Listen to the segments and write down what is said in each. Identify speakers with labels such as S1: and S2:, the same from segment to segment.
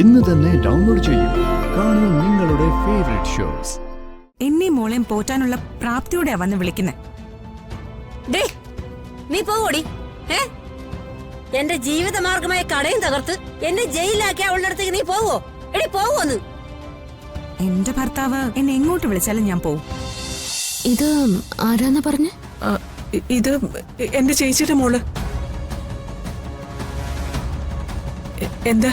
S1: ഇന്ന് തന്നെ ഡൗൺലോഡ് ചെയ്യൂ. കാണൂ നിങ്ങളുടെ ഫേവറേറ്റ് ഷോസ്.
S2: എന്നെ മോളെയും പോറ്റാനുള്ള പ്രാപ്തിയോടെ വന്ന് വിളിക്കുന്നേ.
S3: നീ പോവോടി. എന്റെ ജീവിതമാർഗമായ കടയും തകർത്ത് എന്നെ ജയിലിലാക്കിയ അവളുടെ അടുത്തേക്ക് നീ പോവോ? എടി പോവോന്ന്.
S2: എന്റെ ഭർത്താവ് എന്നെ എങ്ങോട്ട് വിളിച്ചാലും ഞാൻ പോവും.
S4: ഇത് ആരാന്നാ പറഞ്ഞ?
S5: ഇത് എന്റെ ചേച്ചിയുടെ മോള്. എന്താ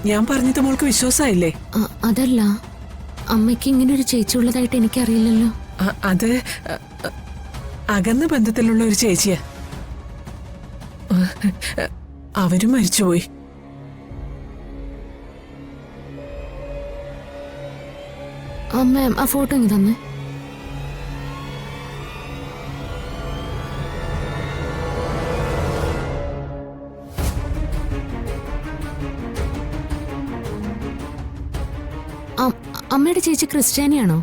S5: ഞാൻ പറഞ്ഞത് മോൾക്ക് വിശ്വാസമായില്ലേ?
S4: അതല്ല, അമ്മയ്ക്ക് ഇങ്ങനെ ഒരു ചേച്ചി ഉള്ളതായിട്ട് എനിക്കറിയില്ലല്ലോ.
S5: അത് അകന്ന ബന്ധത്തിലുള്ള ഒരു ചേച്ചിയാ. അവരും മരിച്ചുപോയി.
S4: അമ്മ ആ ഫോട്ടോ ഇങ്ങ് തന്നെ. അമ്മയുടെ ചേച്ചി ക്രിസ്ത്യാനിയാണോ?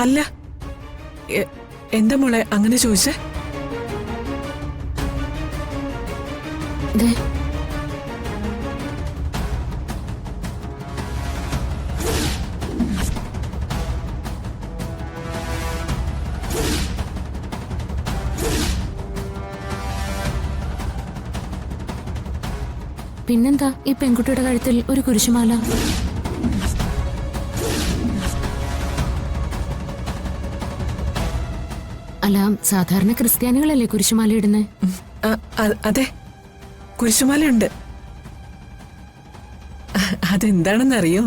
S5: അല്ല. എന്താ മോളെ അങ്ങനെ ചോദിച്ചേ?
S4: പിന്നെന്താ ഈ പെൺകുട്ടിയുടെ കഴുത്തിൽ ഒരു കുരിശുമാല? അല്ല, സാധാരണ ക്രിസ്ത്യാനികളല്ലേ കുരിശുമാല ഇടുന്നേ?
S5: അതെ, കുരിശുമാലയുണ്ട്. അതെന്താണെന്നറിയോ?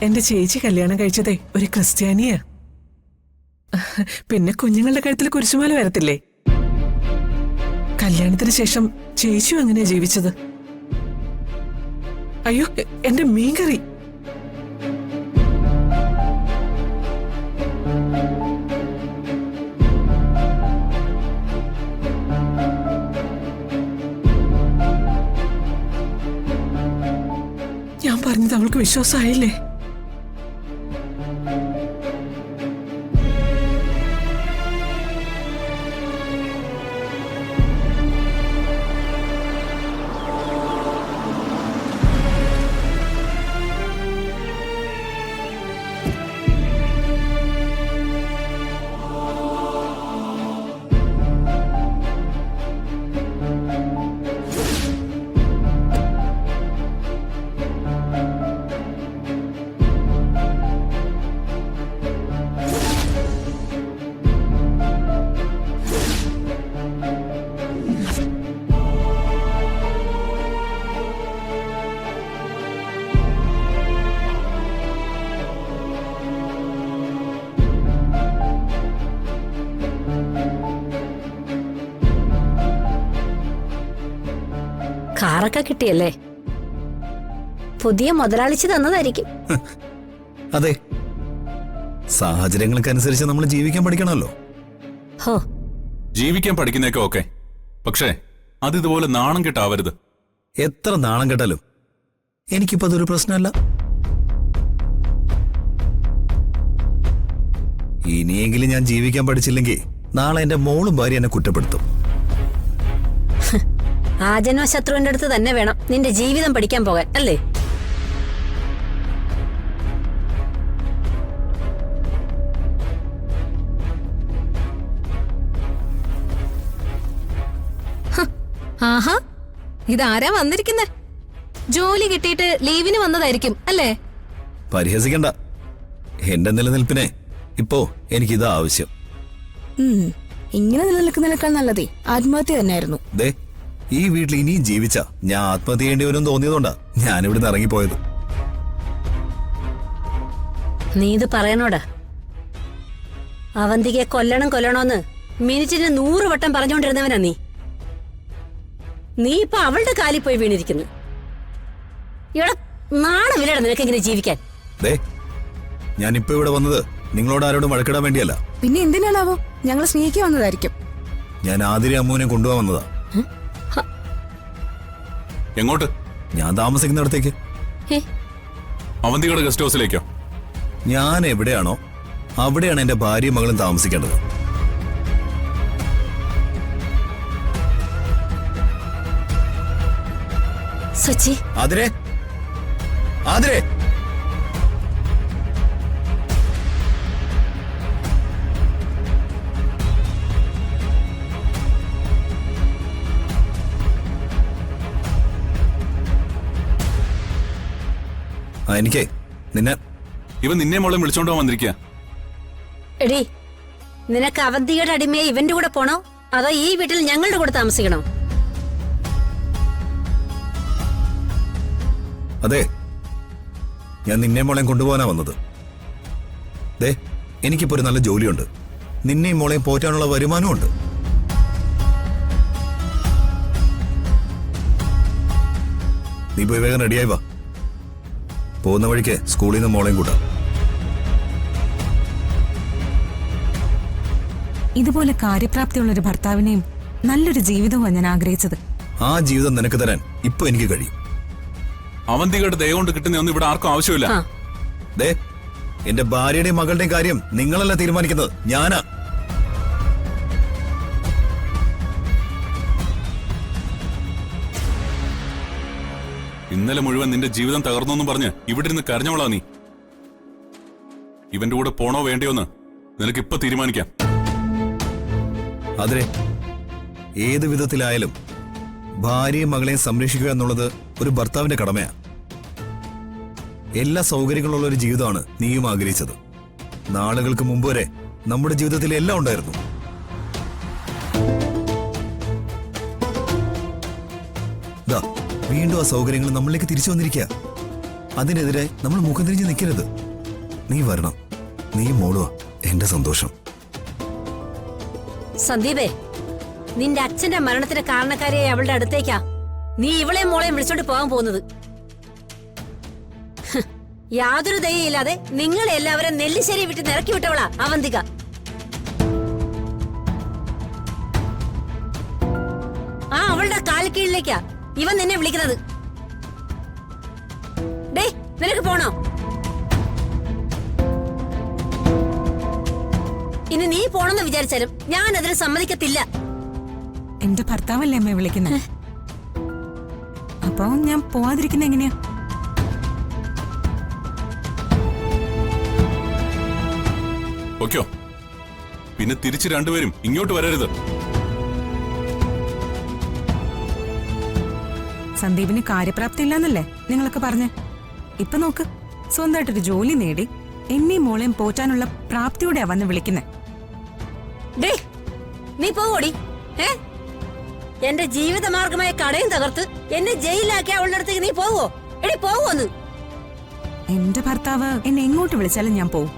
S5: എന്റെ ചേച്ചി കല്യാണം കഴിച്ചതേ ഒരു ക്രിസ്ത്യാനിയാ. പിന്നെ കുഞ്ഞുങ്ങളുടെ കഴുത്തിൽ കുരിശുമാല വരത്തില്ലേ? കല്യാണത്തിന് ശേഷം ചേച്ചിയും അങ്ങനെയാ ജീവിച്ചത്. അയ്യോ, എന്റെ മീൻകറി. ഞാൻ പറഞ്ഞത് അവൾക്ക് വിശ്വാസമായില്ലേ?
S3: കാറൊക്കെ കിട്ടിയല്ലേ? പുതിയ മുതലാളിച്ച് തന്നതായിരിക്കും.
S6: അതെ, സാഹചര്യങ്ങൾക്കനുസരിച്ച് നമ്മൾ ജീവിക്കാൻ പഠിക്കണമല്ലോ.
S3: ഹോ,
S7: ജീവിക്കാൻ പഠിക്കുന്നേക്കെ ഓക്കെ, പക്ഷേ അത് ഇതുപോലെ നാണം കെട്ടാവരുത്.
S6: എത്ര നാണം കെട്ടാലും എനിക്കിപ്പോ അതൊരു പ്രശ്നമല്ല. ഇനിയെങ്കിലും ഞാൻ ജീവിക്കാൻ പഠിച്ചില്ലെങ്കിൽ നാളെ എന്റെ മോളും ഭാര്യ എന്നെ കുറ്റപ്പെടുത്തും.
S3: ആ ജന്മശത്രുവിന്റെ അടുത്ത് തന്നെ വേണം നിന്റെ ജീവിതം പഠിക്കാൻ പോകാൻ, അല്ലേ?
S8: ആഹാ, ഇതാരാ വന്നിരിക്കുന്നെ? ജോലി കിട്ടിയിട്ട് ലീവിന് വന്നതായിരിക്കും അല്ലേ?
S6: പരിഹസിക്കണ്ട. എന്റെ നിലനിൽപ്പിനെ ഇപ്പോ എനിക്കിതാ ആവശ്യം.
S8: ഇങ്ങനെ നിലനിൽക്കുന്നതിനേക്കാൾ നല്ലതേ ആത്മഹത്യ തന്നെയായിരുന്നു.
S6: ദേ, ഈ വീട്ടിൽ ഇനിയും ജീവിച്ച ഞാൻ ആത്മഹത്യ ചെയ്യേണ്ടി വരും തോന്നിയതുകൊണ്ടാ ഞാനിവിടുന്ന് ഇറങ്ങിപ്പോയത്.
S3: നീ ഇത് പറയണോടാ? അവന്തികയെ കൊല്ലണോന്ന് മിനിറ്റിന് 100 വട്ടം പറഞ്ഞുകൊണ്ടിരുന്നവനാ നീ. നീ ഇപ്പൊ അവളുടെ കാലിൽ പോയി വീണിരിക്കുന്നു. ഇവിടെ നാണമില്ലടാ നിനക്ക് എങ്ങനെ ജീവിക്കാൻ?
S6: ദേ, ഞാനിപ്പോ ഇവിടെ വന്നത് നിങ്ങളോട് ആരോടും വഴക്കിടാൻ വേണ്ടിയല്ല.
S8: പിന്നെ എന്തിനാണാവോ? ഞങ്ങൾ സ്നേഹിക്കാൻ വന്നതായിരിക്കും.
S6: ഞാൻ ആതിര അമ്മുവിനെ കൊണ്ടുപോകാൻ വന്നതാ.
S7: എങ്ങോട്ട്?
S6: ഞാൻ താമസിക്കുന്നിടത്തേക്ക്.
S7: അവന്തികയുടെ ഗസ്റ്റ് ഹൗസിലേക്കോ?
S6: ഞാൻ എവിടെയാണോ അവിടെയാണ് എന്റെ ഭാര്യയും മകളും താമസിക്കേണ്ടത്.
S3: സച്ചി
S6: ആതിരെ ആതിരെ എനിക്കേ നിന്നെ
S7: ഇവൻ നിന്നെ മോളെ വിളിച്ചോണ്ടോ വന്നിരിക്കുക.
S3: എടി നിനക്ക് അവന്തിയുടെ അടിമയെ ഇവന്റെ കൂടെ പോണോ അതോ ഈ വീട്ടിൽ ഞങ്ങളുടെ കൂടെ താമസിക്കണോ?
S6: അതെ, ഞാൻ നിന്നെ മോളെയും കൊണ്ടുപോകാനാ വന്നത്. ദേ, എനിക്കിപ്പോ ഒരു നല്ല ജോലിയുണ്ട്, നിന്നെയും മോളെയും പോറ്റാനുള്ള വരുമാനവും ഉണ്ട്. നീ പോയി വേഗം റെഡിയായി വാ. പോകുന്ന വഴിക്ക് സ്കൂളിൽ നിന്ന് മോളെയും കൂട്ടാ.
S2: ഇതുപോലെ കാര്യപ്രാപ്തിയുള്ള ഒരു ഭർത്താവിനെയും നല്ലൊരു ജീവിതവും ഞാൻ ആഗ്രഹിച്ചത്.
S6: ആ ജീവിതം നിനക്ക് തരാൻ ഇപ്പൊ എനിക്ക് കഴിയും.
S7: അവന്തികയുടെ ദയ കൊണ്ട് കിട്ടുന്ന ഒന്നും ഇവിടെ ആർക്കും ആവശ്യമില്ല.
S3: ആ.
S6: ദേ, എന്റെ ഭാര്യയുടെയും മകളുടെയും കാര്യം നിങ്ങളല്ല തീരുമാനിക്കുന്നത്, ഞാനാ.
S7: ഇന്നലെ മുഴുവൻ നിന്റെ ജീവിതം തകർന്നൊന്നും പറഞ്ഞ് ഇവിടെ ഇരുന്ന് കരഞ്ഞോളാ നീ. ഇവന്റെ കൂടെ പോണോ വേണ്ടയോന്ന് നിനക്കിപ്പൊ തീരുമാനിക്കാം.
S6: അതിനെ ഏത് വിധത്തിലായാലും ഭാര്യയും മകളെയും സംരക്ഷിക്കുക എന്നുള്ളത് ഒരു ഭർത്താവിന്റെ കടമയാ. എല്ലാ സൗകര്യങ്ങളുള്ള ഒരു ജീവിതമാണ് നീയും ആഗ്രഹിച്ചത്. നാളുകൾക്ക് മുമ്പ് വരെ നമ്മുടെ ജീവിതത്തിൽ എല്ലാം ഉണ്ടായിരുന്നു. ദാ, വീണ്ടും ആ സൗകര്യങ്ങൾ നമ്മളിലേക്ക് തിരിച്ചു വന്നിരിക്കുക. അതിനെതിരെ നമ്മൾ മുഖം തിരിഞ്ഞ് നിൽക്കരുത്. നീ വരണം. നീ മോളുവാ എന്റെ സന്തോഷം.
S3: സന്ദീപേ, നിന്റെ അച്ഛന്റെ മരണത്തിന് കാരണക്കാരിയായി അവളുടെ അടുത്തേക്കാ നീ ഇവളെയും മോളെയും വിളിച്ചോണ്ട് പോകാൻ പോകുന്നത്. ഹ്, യാതൊരു ദയയില്ലാതെ നിങ്ങളെ എല്ലാവരും നെല്ലിശ്ശേരി വിട്ട് നിറക്കി വിട്ടവളാ അവന്തിക. ആ അവളുടെ കാൽക്കീഴിലേക്കാ ഇവൻ നിന്നെ വിളിക്കുന്നത്. ഡേ, നിനക്ക് പോണോ? ഇനി നീ പോണെന്ന് വിചാരിച്ചാലും ഞാൻ അതിന് സമ്മതിക്കത്തില്ല.
S2: എന്റെ ഭർത്താവല്ലേ അമ്മയെ വിളിക്കുന്നത്. അപ്പൊ ഞാൻ പോവാതിരിക്കുന്ന എങ്ങനെയാ?
S7: ഓക്കോ, പിന്നെ തിരിച്ച് രണ്ടുപേരും ഇങ്ങോട്ട് വരരുത്.
S2: സന്ദീപിന് കാര്യപ്രാപ്തി ഇല്ലെന്നല്ലേ നിങ്ങളൊക്കെ പറഞ്ഞ്? ഇപ്പൊ നോക്ക്, സ്വന്തമായിട്ടൊരു ജോലി നേടി എന്നെയും മോളെയും പോറ്റാനുള്ള പ്രാപ്തിയോടെയാ വന്ന് വിളിക്കുന്നേ.
S3: ഡേ, നീ പോവോടി. എന്റെ ജീവിതമാർഗമായ കടയും തകർത്ത് എന്നെ ജയിലിലാക്കി അവളുടെ അടുത്തേക്ക് നീ പോവോ? എടി, പോവോന്ന്.
S2: എന്റെ ഭർത്താവ് എന്നെ എങ്ങോട്ട് വിളിച്ചാലും ഞാൻ പോവും.